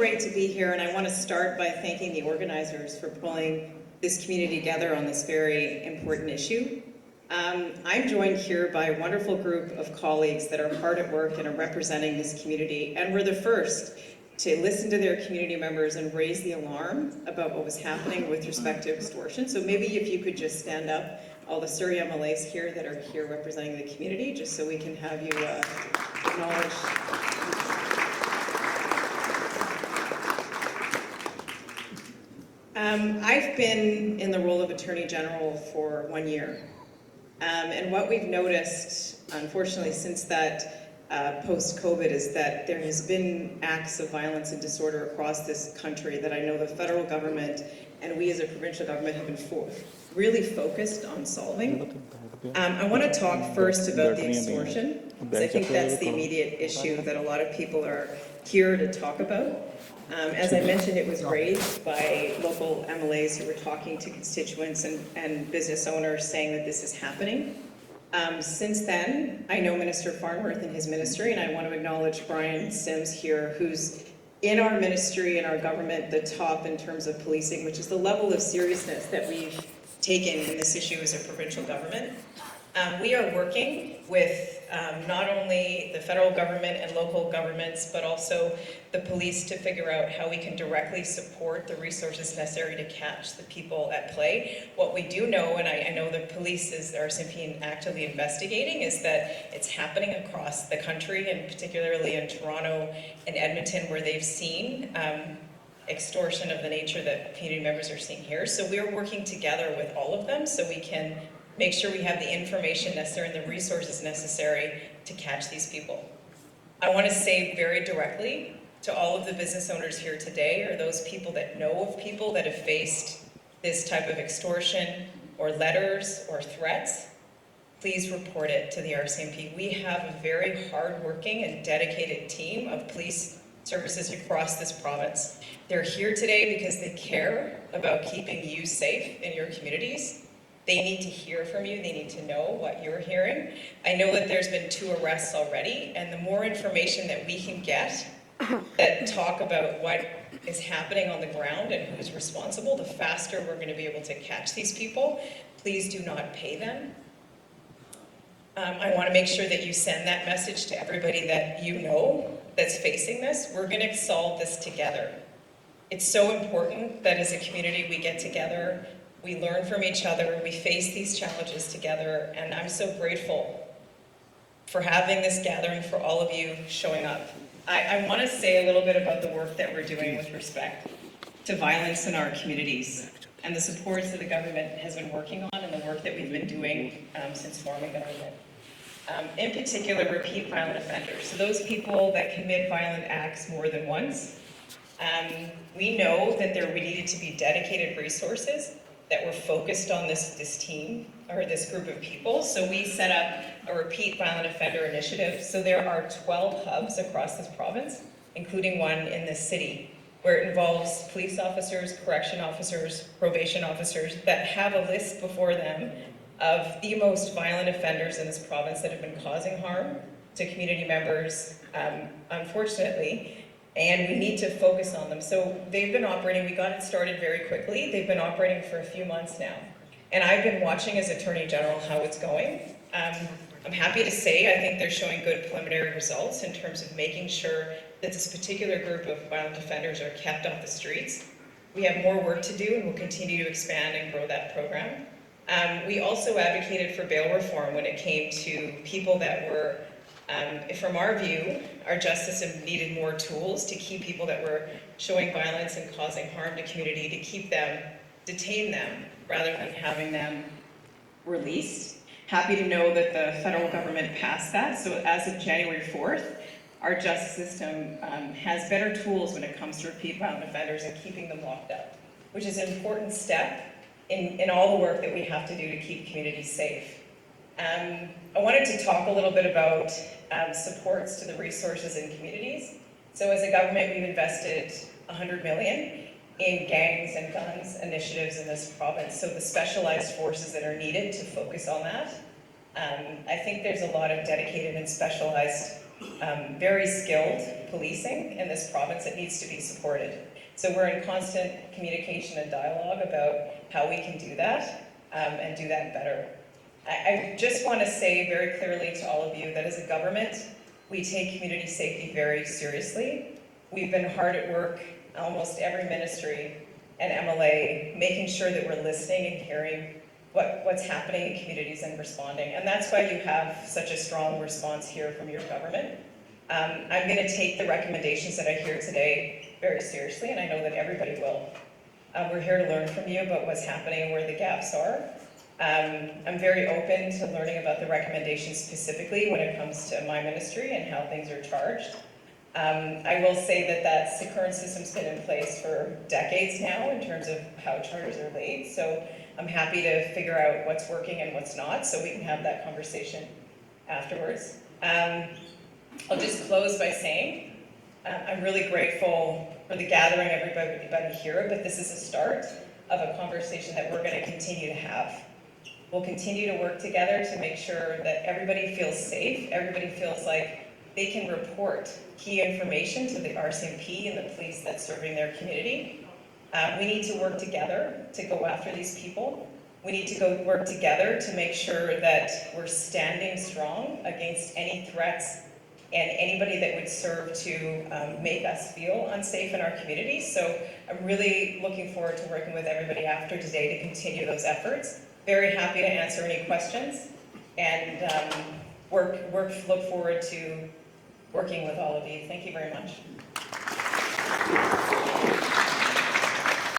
great to be here, and I want to start by thanking the organizers for pulling this community together on this very important issue. I'm joined here by a wonderful group of colleagues that are hard at work and are representing this community, and we're the first to listen to their community members and raise the alarm about what was happening with respect to extortion. So maybe if you could just stand up, all the Surrey MLAs here that are here representing the community, just so we can have you acknowledge. I've been in the role of Attorney General for 1 year. And what we've noticed, unfortunately, since that post-COVID is that there has been acts of violence and disorder across this country that I know the federal government and we as a provincial government have been really focused on solving. I want to talk first about the extortion, because I think that's the immediate issue that a lot of people are here to talk about. As I mentioned, it was raised by local MLAs who were talking to constituents and business owners saying that this is happening. Since then, I know Minister Farnworth and his ministry, and I want to acknowledge Brian Sims here, who's in our ministry and our government the top in terms of policing, which is the level of seriousness that we've taken in this issue as a provincial government. We are working with not only the federal government and local governments, but also the police to figure out how we can directly support the resources necessary to catch the people at play. What we do know, and I know the police is RCMP actively investigating, is that it's happening across the country, and particularly in Toronto and Edmonton, where they've seen extortion of the nature that community members are seeing here. So we're working together with all of them so we can make sure we have the information necessary and the resources necessary to catch these people. I want to say very directly to all of the business owners here today, or those people that know of people that have faced this type of extortion or letters or threats, please report it to the RCMP. We have a very hardworking and dedicated team of police services across this province. They're here today because they care about keeping you safe in your communities. They need to hear from you. They need to know what you're hearing. I know that there's been 2 arrests already, and the more information that we can get that talk about what is happening on the ground and who's responsible, the faster we're going to be able to catch these people. Please do not pay them. I want to make sure that you send that message to everybody that you know that's facing this. We're going to solve this together. It's so important that as a community we get together, we learn from each other, we face these challenges together, and I'm so grateful for having this gathering, for all of you showing up. I want to say a little bit about the work that we're doing with respect to violence in our communities and the supports that the government has been working on and the work that we've been doing since forming government. In particular, repeat violent offenders. So those people that commit violent acts more than once. We know that we needed to be dedicated resources that were focused on this team, or this group of people. So we set up a repeat violent offender initiative. So there are 12 hubs across this province, including one in this city, where it involves police officers, correction officers, probation officers that have a list before them of the most violent offenders in this province that have been causing harm to community members, unfortunately, and we need to focus on them. So they've been operating, we got it started very quickly. They've been operating for a few months now. And I've been watching as Attorney General how it's going. I'm happy to say I think they're showing good preliminary results in terms of making sure that this particular group of violent offenders are kept off the streets. We have more work to do and we'll continue to expand and grow that program. We also advocated for bail reform when it came to people that were, from our view, our justice system needed more tools to keep people that were showing violence and causing harm to community, to keep them, detain them, rather than having them released. Happy to know that the federal government passed that. So as of January 4th, our justice system has better tools when it comes to repeat violent offenders and keeping them locked up, which is an important step in all the work that we have to do to keep communities safe. I wanted to talk a little bit about supports to the resources in communities. So as a government, we've invested $100 million in gangs and guns initiatives in this province. So the specialized forces that are needed to focus on that. I think there's a lot of dedicated and specialized, very skilled policing in this province that needs to be supported. So we're in constant communication and dialogue about how we can do that and do that better. I just want to say very clearly to all of you that as a government, we take community safety very seriously. We've been hard at work, almost every ministry and MLA, making sure that we're listening and hearing what's happening in communities and responding. And that's why you have such a strong response here from your government. I'm going to take the recommendations that I hear today very seriously, and I know that everybody will. We're here to learn from you about what's happening and where the gaps are. I'm very open to learning about the recommendations specifically when it comes to my ministry and how things are charged. I will say that the current system's been in place for decades now in terms of how charges are laid, so I'm happy to figure out what's working and what's not, so we can have that conversation afterwards. I'll just close by saying I'm really grateful for the gathering everybody here, but this is a start of a conversation that we're going to continue to have. We'll continue to work together to make sure that everybody feels safe, everybody feels like they can report key information to the RCMP and the police that's serving their community. We need to work together to go after these people. We need to work together to make sure that we're standing strong against any threats and anybody that would serve to make us feel unsafe in our communities. So I'm really looking forward to working with everybody after today to continue those efforts. Very happy to answer any questions and look forward to working with all of you. Thank you very much.